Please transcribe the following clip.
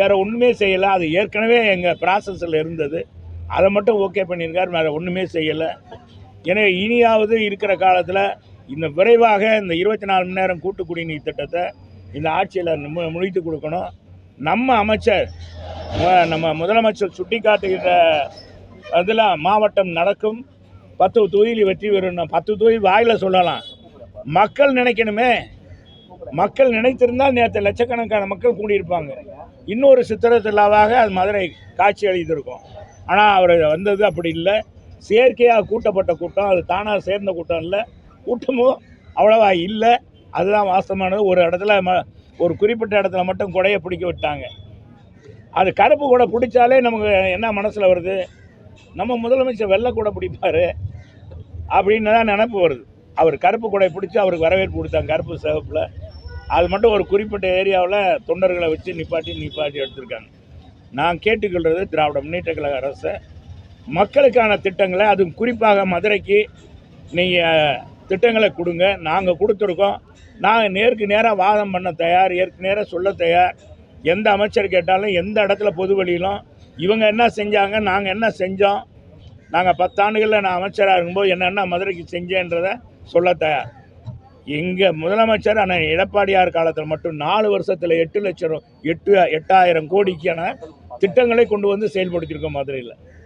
வேறு ஒன்றுமே செய்யலை. அது ஏற்கனவே எங்கள் ப்ராசஸில் இருந்தது. அதை மட்டும் ஓகே பண்ணியிருக்கார். வேறு ஒன்றுமே செய்யலை. எனவே இனியாவது இருக்கிற காலத்தில் இந்த விரைவாக இந்த 24 மணி நேரம் கூட்டு குடிநீர் திட்டத்தை இந்த ஆட்சியில் முடித்து கொடுக்கணும். நம்ம அமைச்சர் நம்ம முதலமைச்சர் சுட்டி காட்டுகின்ற அதில் மாவட்டம் நடக்கும் 10 தொகுதியில் வெற்றி பெறும். 10 தொகுதி வாயில் சொல்லலாம், மக்கள் நினைக்கணுமே. மக்கள் நினைத்திருந்தால் நேற்று லட்சக்கணக்கான மக்கள் கூடியிருப்பாங்க. இன்னொரு சித்திரத்திலாவாக அது மதுரை காட்சி அளித்திருக்கும். ஆனால் அவர் வந்தது அப்படி இல்லை. செயற்கையாக கூட்டப்பட்ட கூட்டம், அது தானாக சேர்ந்த கூட்டம் இல்லை. கூட்டமும் அவ்வளவா இல்லை. அதுதான் வாஸ்தவமானது. ஒரு இடத்துல ஒரு குறிப்பிட்ட இடத்துல மட்டும் கொடையை பிடிக்க விட்டாங்க. அது கருப்பு கூட பிடிச்சாலே நமக்கு என்ன மனசில் வருது, நம்ம முதலமைச்சர் வெள்ளை கூட பிடிப்பார் அப்படின்னு தான் நினப்பு வருது. அவர் கருப்பு கொடை பிடிச்சி அவருக்கு வரவேற்பு கொடுத்தாங்க கருப்பு சிவப்பில். அது மட்டும் ஒரு குறிப்பிட்ட ஏரியாவில் தொண்டர்களை வச்சு நிப்பாட்டி எடுத்திருக்காங்க. நான் கேட்டுக்கொள்வது திராவிட முன்னேற்ற கழக அரசை மக்களுக்கான திட்டங்களை, அதுவும் குறிப்பாக மதுரைக்கு நீங்கள் திட்டங்களை கொடுங்க. நாங்கள் கொடுத்துருக்கோம். நாங்கள் நேருக்கு நேராக வாதம் பண்ண தயார், ஏற்கு நேராக சொல்ல தயார். எந்த அமைச்சர் கேட்டாலும் எந்த இடத்துல பொது வழியிலும் இவங்க என்ன செஞ்சாங்க, நாங்கள் என்ன செஞ்சோம், நாங்கள் 10 ஆண்டுகளில் நான் அமைச்சராக இருக்கும்போது என்னென்ன மதுரைக்கு செஞ்சேன்றதை சொல்ல தயார். எங்கள் முதலமைச்சர் அண்ணன் எடப்பாடியார் காலத்தில் மட்டும் 4 வருஷத்தில் 8,00,000 8,000 கோடிக்கான திட்டங்களை கொண்டு வந்து செயல்படுத்தியிருக்கோம் மதுரையில்.